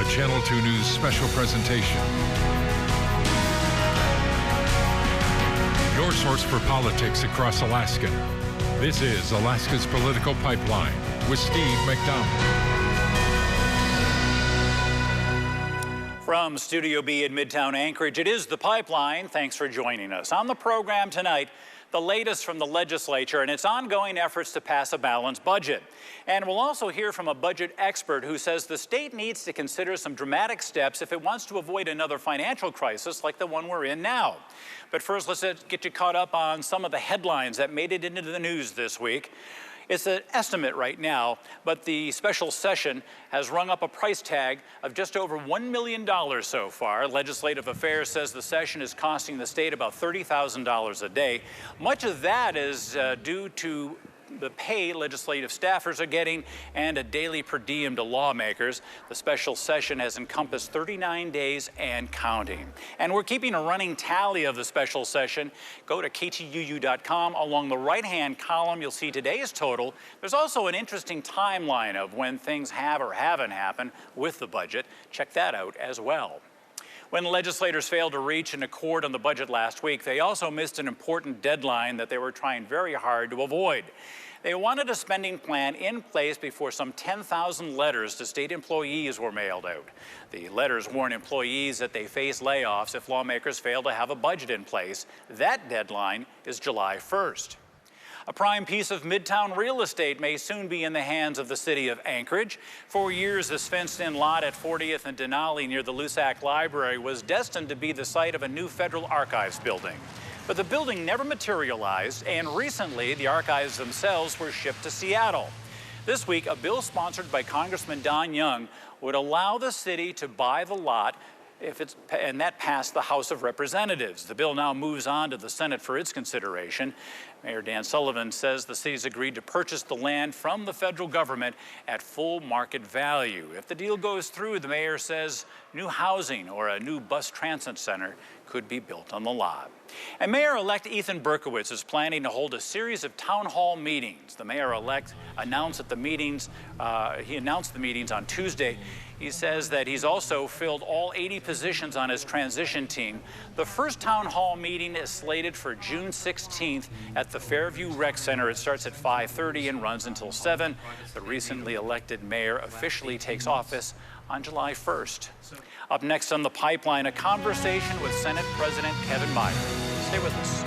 Channel 2 News special presentation. Your source for politics across Alaska. This is Alaska's Political Pipeline with Steve McDonald. From Studio B in Midtown Anchorage, it is The Pipeline. Thanks for joining us. On the program tonight, the latest from the legislature and its ongoing efforts to pass a balanced budget. And we'll also hear from a budget expert who says the state needs to consider some dramatic steps if it wants to avoid another financial crisis like the one we're in now. But first, let's get you caught up on some of the headlines that made it into the news this week. It's an estimate right now, but the special session has rung up a price tag of just over $1 million so far. Legislative Affairs says the session is costing the state about $30,000 a day. Much of that is due to the pay legislative staffers are getting and a daily per diem to lawmakers. The special session has encompassed 39 days and counting. And we're keeping a running tally of the special session. Go to KTUU.com. Along the right-hand column, you'll see today's total. There's also an interesting timeline of when things have or haven't happened with the budget. Check that out as well. When legislators failed to reach an accord on the budget last week, they also missed an important deadline that they were trying very hard to avoid. They wanted a spending plan in place before some 10,000 letters to state employees were mailed out. The letters warn employees that they face layoffs if lawmakers fail to have a budget in place. That deadline is July 1st. A prime piece of Midtown real estate may soon be in the hands of the city of Anchorage. For years, this fenced-in lot at 40th and Denali near the Lusac Library was destined to be the site of a new federal archives building. But the building never materialized, and recently the archives themselves were shipped to Seattle. This week, a bill sponsored by Congressman Don Young would allow the city to buy the lot and that passed the House of Representatives. The bill now moves on to the Senate for its consideration. Mayor Dan Sullivan says the city's agreed to purchase the land from the federal government at full market value. If the deal goes through, the mayor says new housing or a new bus transit center could be built on the lot. And Mayor-elect Ethan Berkowitz is planning to hold a series of town hall meetings. The mayor-elect announced the meetings on Tuesday. He says that he's also filled all 80 positions on his transition team. The first town hall meeting is slated for June 16th at the Fairview Rec Center. It starts at 5:30 and runs until 7. The recently elected mayor officially takes office on July 1st. Up next on The Pipeline, a conversation with Senate President Kevin Meyer. Stay with us.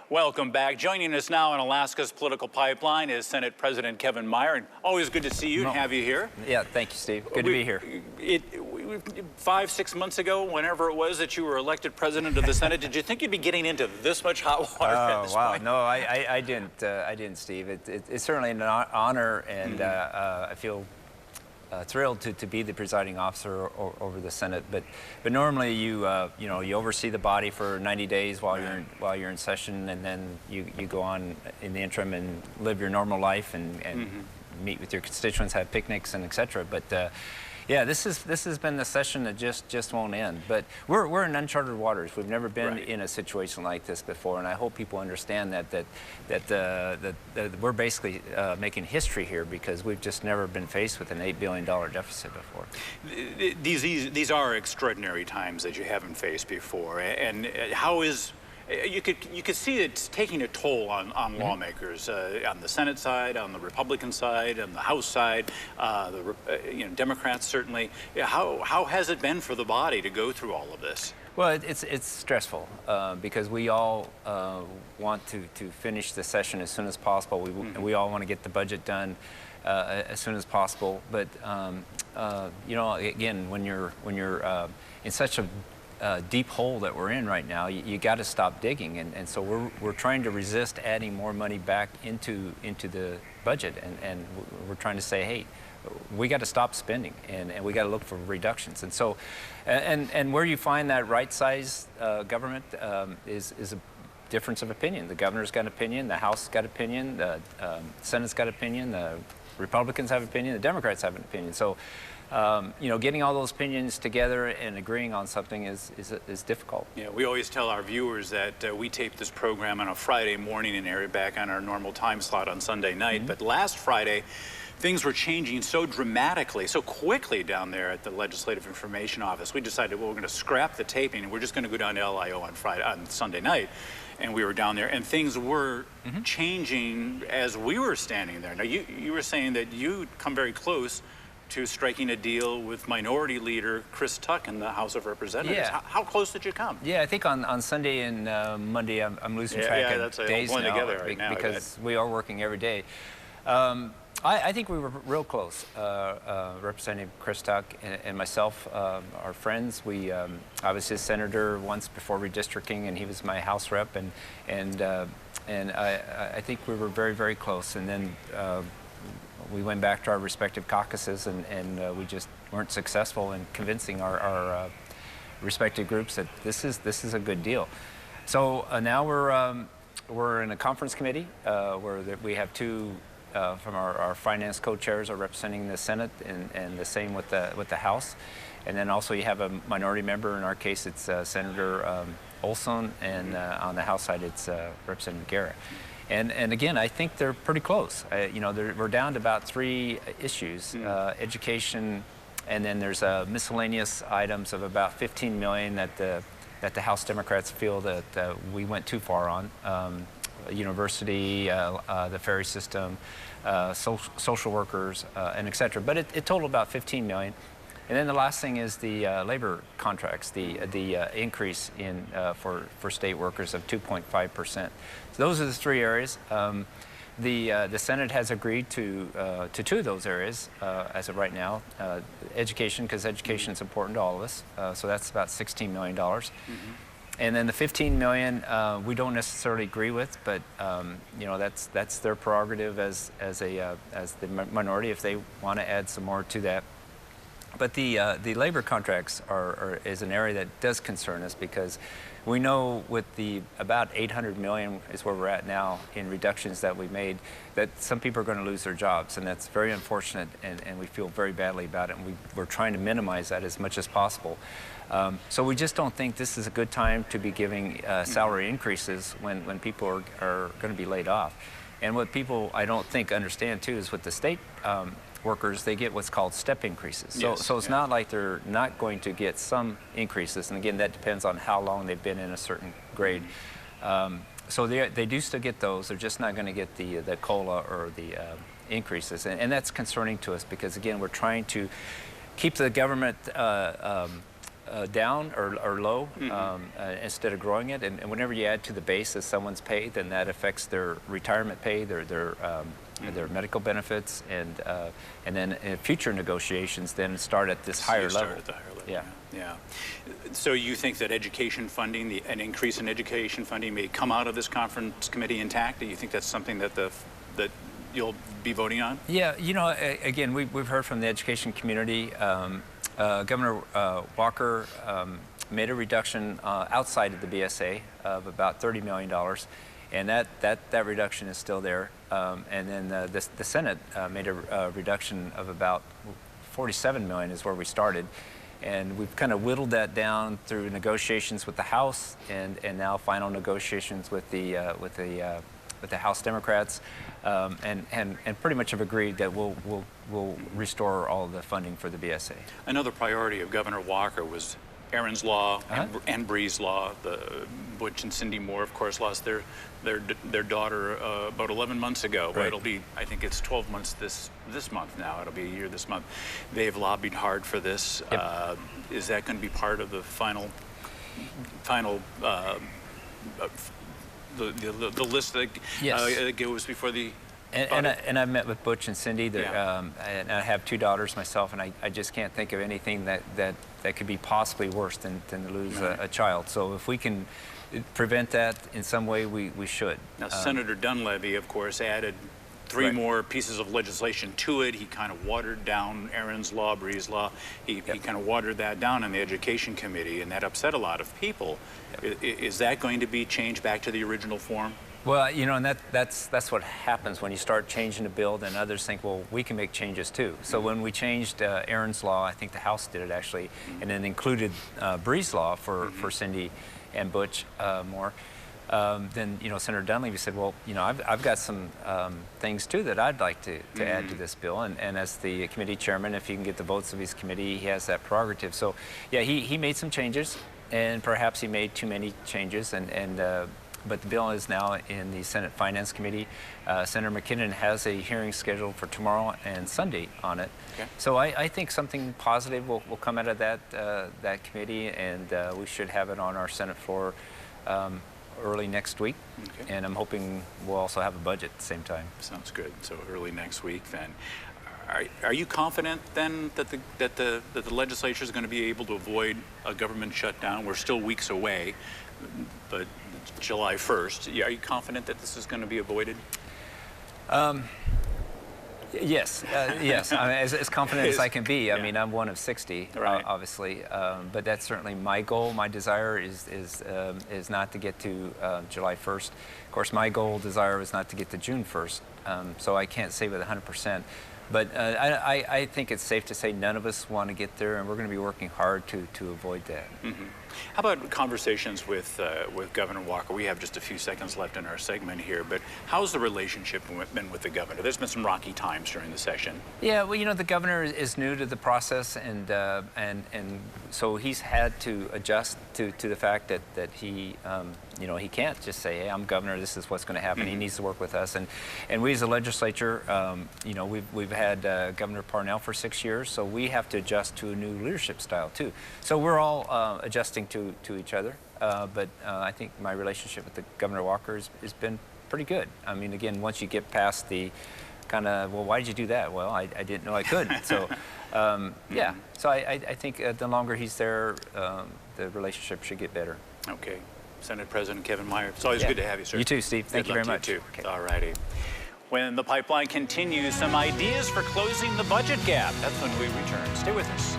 Welcome back. Joining us now on Alaska's Political Pipeline is Senate President Kevin Meyer. And always good to see you and have you here. Yeah, thank you, Steve. Good to be here. 5-6 months ago, whenever it was that you were elected president of the Senate, did you think you'd be getting into this much hot water at this point? No, I didn't, Steve. It's certainly an honor, and I feel thrilled to be the presiding officer over the Senate. But normally you oversee the body for 90 days while you're in session, and then you go on in the interim and live your normal life and meet with your constituents, have picnics, and etc. But yeah, this has been the session that just won't end. But we're in uncharted waters. We've never been in a situation like this before, and I hope people understand that we're basically making history here because we've just never been faced with an $8 billion deficit before. These are extraordinary times that you haven't faced before, and how is you could see it's taking a toll on lawmakers on the Senate side, on the Republican side, on the House side, Democrats certainly. How has it been for the body to go through all of this? Well, it's stressful because we all want to finish the session as soon as possible. We all want to get the budget done as soon as possible. But again, when you're in such a deep hole that we're in right now, you got to stop digging, and so we're trying to resist adding more money back into the budget, and we're trying to say, hey, we got to stop spending, and we got to look for reductions. And so, and where you find that right size government is a difference of opinion. The governor's got an opinion, the House got an opinion, the Senate's got an opinion, the Republicans have an opinion, the Democrats have an opinion. So getting all those opinions together and agreeing on something is difficult. Yeah, we always tell our viewers that we tape this program on a Friday morning and air it back on our normal time slot on Sunday night. But last Friday, things were changing so dramatically, so quickly down there at the Legislative Information Office. We decided, well, we're going to scrap the taping and we're just going to go down to LIO on Sunday night. And we were down there, and things were changing as we were standing there. Now, you were saying that you'd come very close to striking a deal with Minority Leader Chris Tuck in the House of Representatives. Yeah. How close did you come? Yeah, I think on Sunday and Monday, I'm losing track of days now, together now because we are working every day. I think we were real close. Representative Chris Tuck and myself are friends. I was his senator once before redistricting, and he was my House rep, and I think we were very, very close. And then we went back to our respective caucuses, and we just weren't successful in convincing our respective groups that this is a good deal. So now we're in a conference committee where we have two from our finance co-chairs are representing the Senate, and the same with the House, and then also you have a minority member. In our case, it's Senator Olson, and on the House side, it's Representative Guerra. And again, I think they're pretty close. We're down to about 3 issues: education, and then there's miscellaneous items of about $15 million that the House Democrats feel that we went too far on. University, the ferry system, social workers, and et cetera. But it totaled about $15 million. And then the last thing is the labor contracts, the increase in for state workers of 2.5%. So those are the 3 areas. The Senate has agreed to 2 of those areas as of right now. Education, because education is important to all of us. So that's about $16 million. And then the $15 million we don't necessarily agree with, but that's their prerogative as the minority if they want to add some more to that. But the labor contracts is an area that does concern us, because we know with the about $800 million is where we're at now in reductions that we made, that some people are going to lose their jobs, and that's very unfortunate, and we feel very badly about it, and we're trying to minimize that as much as possible. So we just don't think this is a good time to be giving salary increases when people are going to be laid off. And what people, I don't think, understand too is with the state workers, they get what's called step increases. So it's not like they're not going to get some increases. And again, that depends on how long they've been in a certain grade. So they do still get those. They're just not going to get the COLA or the increases. And that's concerning to us, because again, we're trying to keep the government down or low instead of growing it. And whenever you add to the base of someone's pay, then that affects their retirement pay, their medical benefits, and then in future negotiations then start at this higher level. At the higher level. Yeah. So you think that education funding, an increase in education funding, may come out of this conference committee intact? Do you think that's something that that you'll be voting on? Yeah. Again, we've heard from the education community. Governor Walker made a reduction outside of the BSA of about $30 million, and that reduction is still there. And then the Senate made a reduction of about $47 million is where we started, and we've kind of whittled that down through negotiations with the House, and now final negotiations with the House Democrats, and pretty much have agreed that we'll restore all of the funding for the BSA. Another priority of Governor Walker was Aaron's Law and Bree's Law. The Butch and Cindy Moore, of course, lost their daughter about 11 months ago. But it'll be, I think it's 12 months this month now. It'll be a year this month. They've lobbied hard for this. Yep. Is that going to be part of the final the list that goes before the And I've met with Butch and Cindy, and I have 2 daughters myself, and I just can't think of anything that could be possibly worse than to lose a child. So if we can prevent that in some way, we should. Now, Senator Dunleavy, of course, added 3 more pieces of legislation to it. He kind of watered down Aaron's Law, Bree's Law. He kind of watered that down in the Education Committee, and that upset a lot of people. Is that going to be changed back to the original form? Well, you know, and that's what happens when you start changing the bill. Then others think, well, we can make changes too. So when we changed Aaron's law, I think the House did it actually, and then included Bree's law for Cindy and Butch more. Then, you know, Senator Dunleavy said, well, you know, I've got some things too that I'd like to add to this bill. And as the committee chairman, if he can get the votes of his committee, he has that prerogative. So, yeah, he made some changes, and perhaps he made too many changes. But the bill is now in the Senate Finance Committee. Senator McKinnon has a hearing scheduled for tomorrow and Sunday on it. Okay. So I think something positive will come out of that committee, and we should have it on our Senate floor early next week. Okay. And I'm hoping we'll also have a budget at the same time. Sounds good. So early next week then. Are you confident then that the legislature is going to be able to avoid a government shutdown? We're still weeks away, but July 1st. Are you confident that this is going to be avoided? Yes, yes. I mean, as confident as I can be. Yeah. I mean, I'm one of 60, right. Obviously, but that's certainly my goal. My desire is not to get to July 1st. Of course, my desire is not to get to June 1st. So I can't say with 100%. But I think it's safe to say none of us want to get there, and we're going to be working hard to avoid that. Mm-hmm. How about conversations with Governor Walker? We have just a few seconds left in our segment here, but how's the relationship been with the governor? There's been some rocky times during the session. Yeah, well, you know, the governor is new to the process, and so he's had to adjust to the fact that he, you know, he can't just say, hey, I'm governor, this is what's going to happen. Mm-hmm. He needs to work with us, and we as a legislature, you know, we've had Governor Parnell for 6 years, so we have to adjust to a new leadership style too. So we're all adjusting to each other, but I think my relationship with the Governor Walker has been pretty good. I mean, again, once you get past the kind of, well, why did you do that? Well, I didn't know I could. So, yeah. So I think the longer he's there, the relationship should get better. Okay. Senate President Kevin Meyer, it's always good to have you, sir. You too, Steve. Thank you very much. You too. Okay. All righty. When the pipeline continues, some ideas for closing the budget gap. That's when we return. Stay with us.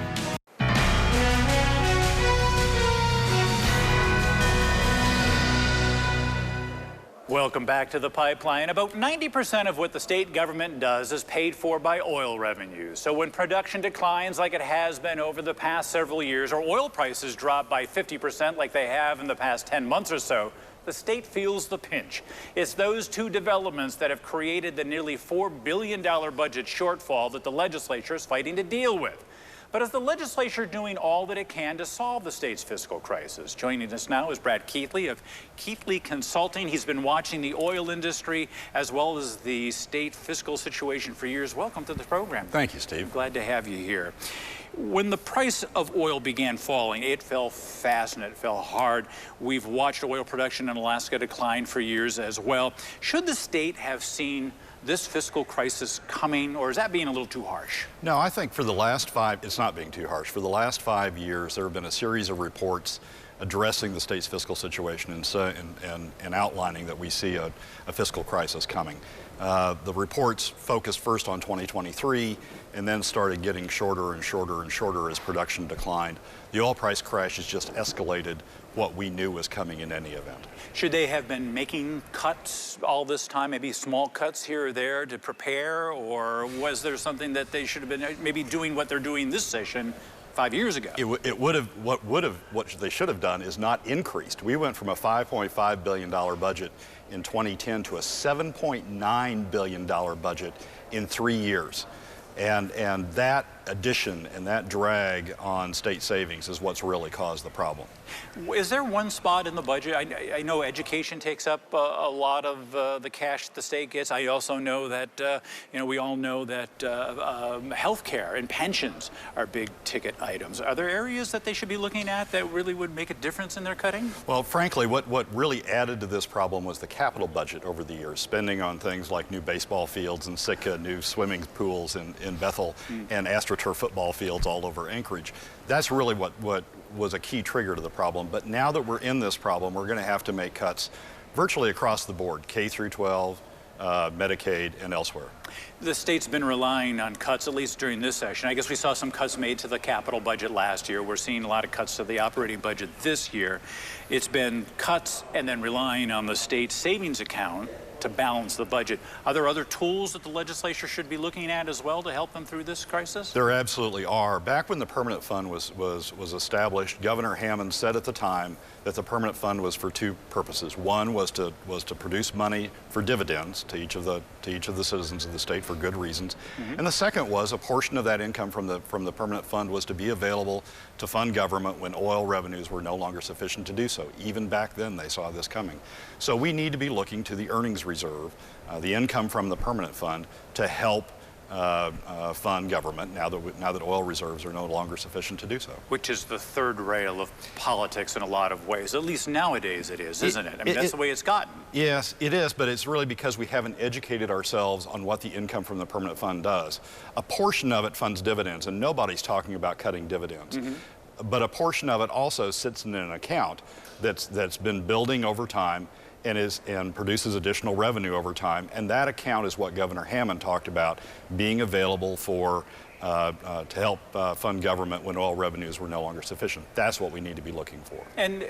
Welcome back to the pipeline. About 90% of what the state government does is paid for by oil revenues. So when production declines like it has been over the past several years, or oil prices drop by 50% like they have in the past 10 months or so, the state feels the pinch. It's those two developments that have created the nearly $4 billion budget shortfall that the legislature is fighting to deal with. But is the legislature doing all that it can to solve the state's fiscal crisis? Joining us now is Brad Keithley of Keithley Consulting. He's been watching the oil industry as well as the state fiscal situation for years. Welcome to the program. Thank you, Steve. I'm glad to have you here. When the price of oil began falling, it fell fast and it fell hard. We've watched oil production in Alaska decline for years as well. Should the state have seen this fiscal crisis coming, or is that being a little too harsh? No, I think for the last it's not being too harsh. For the last 5 years, there have been a series of reports addressing the state's fiscal situation and outlining that we see a fiscal crisis coming. The reports focused first on 2023 and then started getting shorter and shorter and shorter as production declined. The oil price crash has just escalated what we knew was coming in any event. Should they have been making cuts all this time, maybe small cuts here or there to prepare, or was there something that they should have been maybe doing what they're doing this session 5 years ago? What they should have done is not increased. We went from a $5.5 billion budget in 2010 to a $7.9 billion budget in 3 years. And that addition and that drag on state savings is what's really caused the problem. Is there one spot in the budget? I know education takes up a lot of the cash the state gets. I also know that, you know, we all know that health care and pensions are big ticket items. Are there areas that they should be looking at that really would make a difference in their cutting? Well, frankly, what really added to this problem was the capital budget over the years, spending on things like new baseball fields in Sitka, new swimming pools in Bethel, and AstroTurf football fields all over Anchorage. That's really what was a key trigger to the problem. But now that we're in this problem, we're going to have to make cuts virtually across the board, K through 12, Medicaid, and elsewhere. The state's been relying on cuts, at least during this session. I guess we saw some cuts made to the capital budget last year. We're seeing a lot of cuts to the operating budget this year. It's been cuts and then relying on the state savings account to balance the budget. Are there other tools that the legislature should be looking at as well to help them through this crisis? There absolutely are. Back when the permanent fund was established, Governor Hammond said at the time that the permanent fund was for two purposes. One was to produce money for dividends to each of the citizens of the state for good reasons, and the second was a portion of that income from the permanent fund was to be available to fund government when oil revenues were no longer sufficient to do so. Even back then, they saw this coming. So we need to be looking to the earnings reserve, the income from the permanent fund, to help fund government now that oil reserves are no longer sufficient to do so. Which is the third rail of politics in a lot of ways. At least nowadays it is, isn't it? I mean, that's the way it's gotten. Yes, it is, but it's really because we haven't educated ourselves on what the income from the permanent fund does. A portion of it funds dividends, and nobody's talking about cutting dividends. But a portion of it also sits in an account that's been building over time and produces additional revenue over time, and that account is what Governor Hammond talked about being available for to help fund government when oil revenues were no longer sufficient. That's what we need to be looking for. And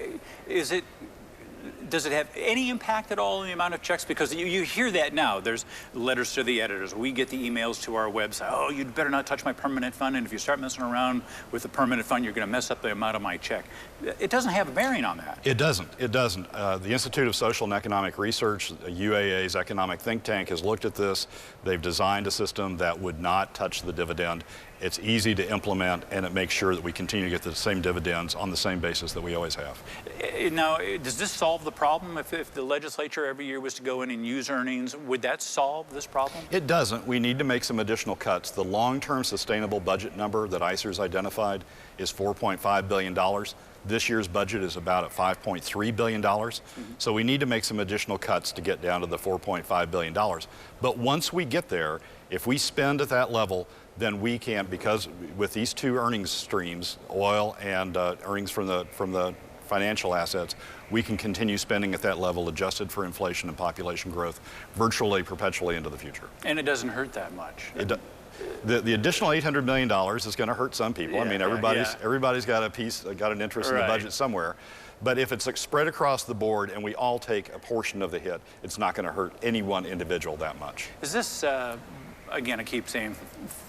does it have any impact at all on the amount of checks? Because you hear that now. There's letters to the editors. We get the emails to our website. Oh, you'd better not touch my permanent fund, and if you start messing around with the permanent fund, you're going to mess up the amount of my check. It doesn't have a bearing on that. It doesn't. It doesn't. The Institute of Social and Economic Research, UAA's economic think tank, has looked at this. They've designed a system that would not touch the dividend. It's easy to implement, and it makes sure that we continue to get the same dividends on the same basis that we always have. Now, does this solve the problem? If the legislature every year was to go in and use earnings, would that solve this problem? It doesn't. We need to make some additional cuts. The long-term sustainable budget number that ICER's identified is $4.5 billion. This year's budget is about at $5.3 billion. So we need to make some additional cuts to get down to the $4.5 billion. But once we get there, if we spend at that level, then we can, because with these two earnings streams, oil and earnings from the financial assets, we can continue spending at that level adjusted for inflation and population growth virtually perpetually into the future. And it doesn't hurt that much. The additional $800 million is going to hurt some people. I mean, everybody's got an interest in the budget somewhere. But if it's spread across the board and we all take a portion of the hit, it's not going to hurt any one individual that much. Is this, again, I keep saying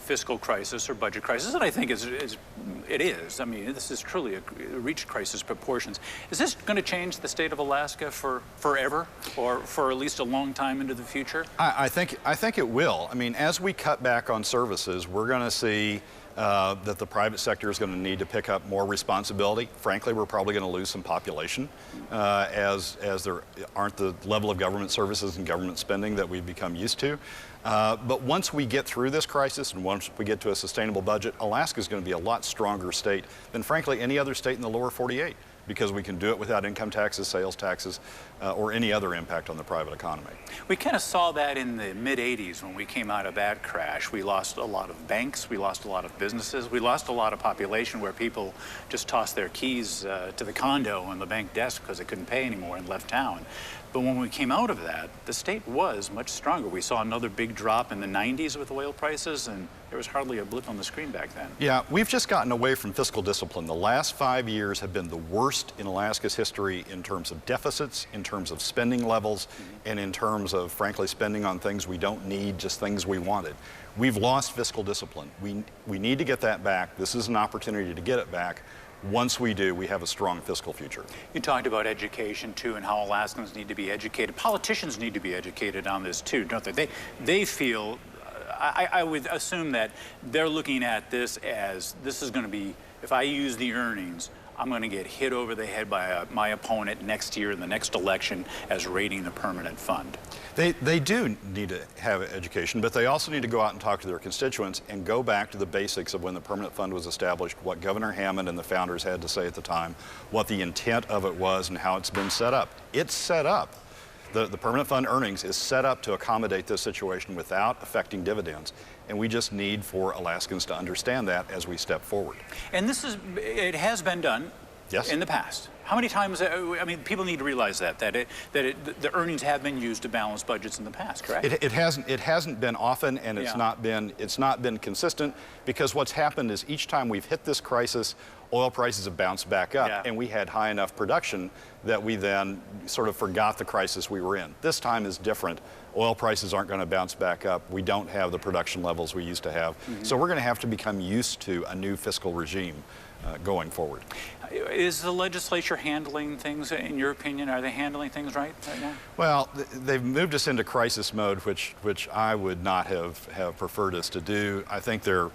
fiscal crisis or budget crisis, and I think it is. I mean, this is truly reached crisis proportions. Is this going to change the state of Alaska for forever, or for at least a long time into the future? I think it will. I mean, as we cut back on services, we're going to see that the private sector is going to need to pick up more responsibility. Frankly, we're probably going to lose some population as there aren't the level of government services and government spending that we've become used to. But once we get through this crisis and once we get to a sustainable budget, Alaska is going to be a lot stronger state than, frankly, any other state in the lower 48, because we can do it without income taxes, sales taxes, or any other impact on the private economy. We kind of saw that in the mid-'80s when we came out of that crash. We lost a lot of banks, we lost a lot of businesses, we lost a lot of population where people just tossed their keys to the condo on the bank desk because they couldn't pay anymore and left town. But when we came out of that, the state was much stronger. We saw another big drop in the 90s with oil prices, and there was hardly a blip on the screen back then. Yeah, we've just gotten away from fiscal discipline. The last 5 years have been the worst in Alaska's history in terms of deficits, in terms of spending levels, and in terms of, frankly, spending on things we don't need, just things we wanted. We've lost fiscal discipline. We need to get that back. This is an opportunity to get it back. Once we do, we have a strong fiscal future. You talked about education, too, and how Alaskans need to be educated. Politicians need to be educated on this, too, don't they? They feel, I would assume that they're looking at this as, this is going to be, if I use the earnings, I'm going to get hit over the head by my opponent next year in the next election as raiding the permanent fund. They do need to have education, but they also need to go out and talk to their constituents and go back to the basics of when the permanent fund was established, what Governor Hammond and the founders had to say at the time, what the intent of it was, and how it's been set up. It's set up. The permanent fund earnings is set up to accommodate this situation without affecting dividends. And we just need for Alaskans to understand that as we step forward. And it has been done in the past. How many times, I mean, people need to realize that the earnings have been used to balance budgets in the past, correct? It hasn't been often, and it's not been consistent, because what's happened is each time we've hit this crisis, oil prices have bounced back up, and we had high enough production that we then sort of forgot the crisis we were in. This time is different. Oil prices aren't going to bounce back up. We don't have the production levels we used to have. So we're going to have to become used to a new fiscal regime going forward. Is the legislature handling things, in your opinion, are they handling things right now? Well, they've moved us into crisis mode, which I would not have preferred us to do. I think they're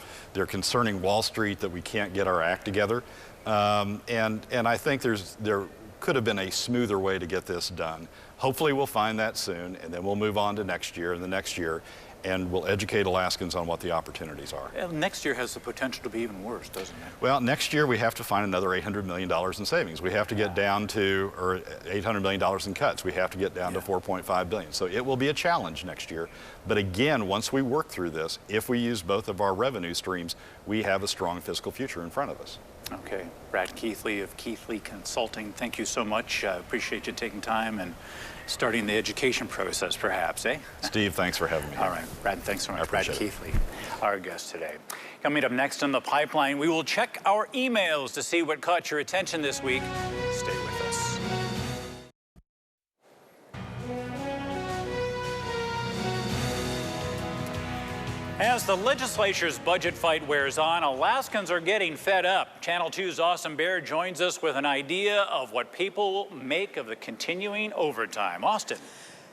concerning Wall Street that we can't get our act together. And I think there could have been a smoother way to get this done. Hopefully we'll find that soon, and then we'll move on to next year and the next year, and we'll educate Alaskans on what the opportunities are. Next year has the potential to be even worse, doesn't it? Well, next year we have to find another $800 million in savings. We have to get down to, or $800 million in cuts. We have to get down to $4.5 billion. So it will be a challenge next year. But again, once we work through this, if we use both of our revenue streams, we have a strong fiscal future in front of us. Okay. Brad Keithley of Keithley Consulting, thank you so much. Appreciate you taking time and starting the education process, perhaps, eh? Steve, thanks for having me. All right, Brad, thanks so much. Brad Keithley, our guest today. Coming up next on the pipeline, we will check our emails to see what caught your attention this week. Stay with us. As the legislature's budget fight wears on, Alaskans are getting fed up. Channel 2's Austin Baird joins us with an idea of what people make of the continuing overtime. Austin.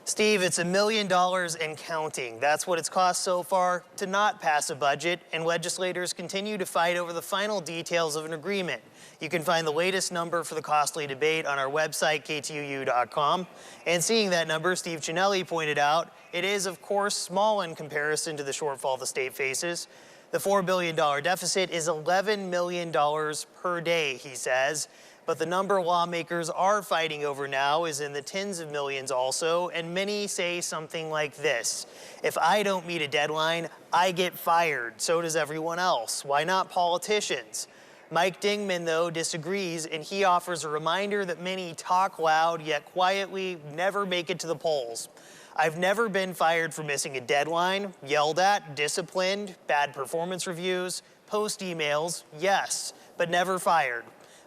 Steve, it's $1 million and counting. That's what it's cost so far to not pass a budget, and legislators continue to fight over the final details of an agreement. You can find the latest number for the costly debate on our website, KTUU.com. And seeing that number, Steve Chinelli pointed out, it is, of course, small in comparison to the shortfall the state faces. The $4 billion deficit is $11 million per day, he says. But the number lawmakers are fighting over now is in the tens of millions also, and many say something like this: if I don't meet a deadline, I get fired. So does everyone else. Why not politicians? Mike Dingman, though, disagrees, and he offers a reminder that many talk loud, yet quietly never make it to the polls. I've never been fired for missing a deadline, yelled at, disciplined, bad performance reviews, post emails, yes, but never fired.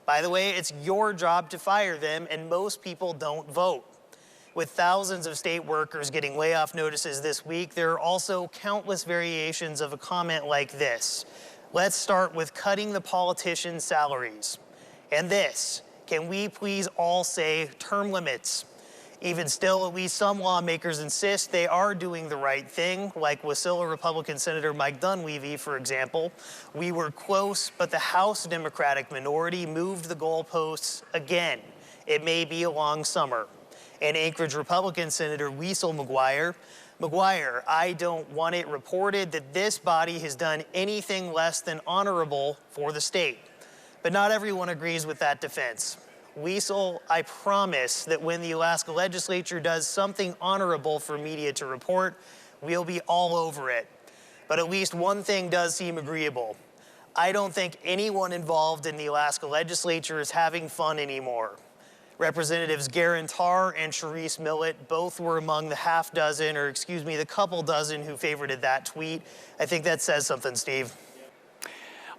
By the way, it's your job to fire them, and most people don't vote. With thousands of state workers getting layoff notices this week, there are also countless variations of a comment like this. Let's start with cutting the politicians' salaries. And this: can we please all say term limits? Even still, at least some lawmakers insist they are doing the right thing, like Wasilla Republican Senator Mike Dunleavy, for example. We were close, but the House Democratic minority moved the goalposts again. It may be a long summer. And Anchorage Republican Senator Weasel McGuire, I don't want it reported that this body has done anything less than honorable for the state. But not everyone agrees with that defense. Weasel, I promise that when the Alaska legislature does something honorable for media to report, we'll be all over it. But at least one thing does seem agreeable. I don't think anyone involved in the Alaska legislature is having fun anymore. Representatives Garen Tarr and Sharice Millett both were among the the couple dozen who favorited that tweet. I think that says something, Steve.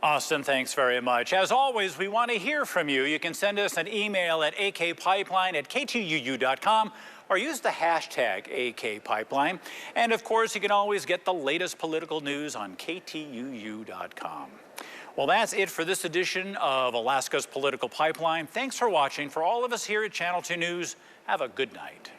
Austin, thanks very much. As always, we want to hear from you. You can send us an email at akpipeline@ktuu.com or use the hashtag AKPipeline. And of course, you can always get the latest political news on KTUU.com. Well, that's it for this edition of Alaska's Political Pipeline. Thanks for watching. For all of us here at Channel 2 News, have a good night.